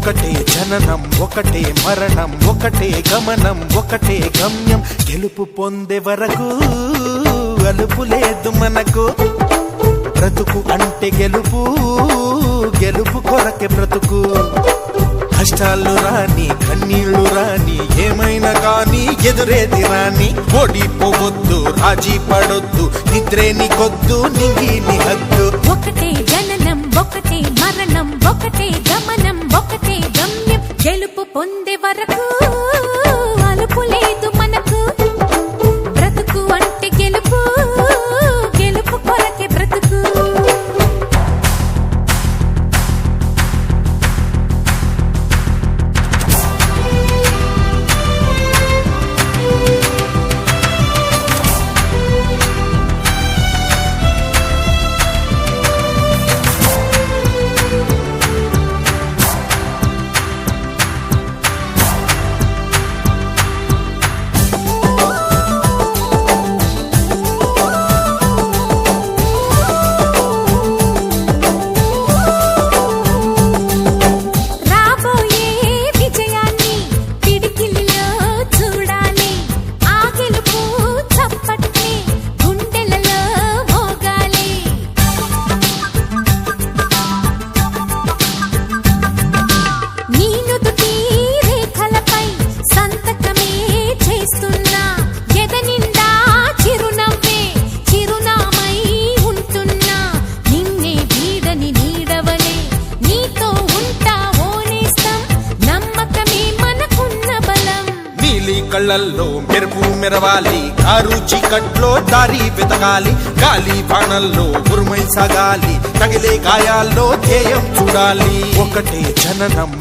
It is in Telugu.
ఒకటే జననం ఒకటే మరణం ఒకటే గమనం ఒకటే గమ్యం గెలుపు పొందే వరకు అలుపు లేదు మనకు బ్రతుకు అంటే గెలుపు గెలుపు కొరకే బ్రతుకు కష్టాలు రాని కన్నీళ్లు రాని ఏమైనా కానీ ఎదురేది రాని ఓడిపోవద్దు రాజీ పడొద్దు నిద్రే నీకొద్దు నింగి నీ హద్దు ఒకటే జననం ఒకటే మరణం ఒకటే గమనం ఒకటే గమ్యం గెలుపు పొందే వరకు అలుపు లేదు మనకు బ్రతుకు అంటే గెలుపు గెలుపు కొరకే బ్రతుకు కళ్ళల్లో మెరుపు మెరవాలి కారు చీకట్లో దారి వెతకాలి గాలి బాణల్లో ఉరుమై సాగాలి తగిలే గాయాల్లో ధ్యేయం చూడాలి ఒకటే జననం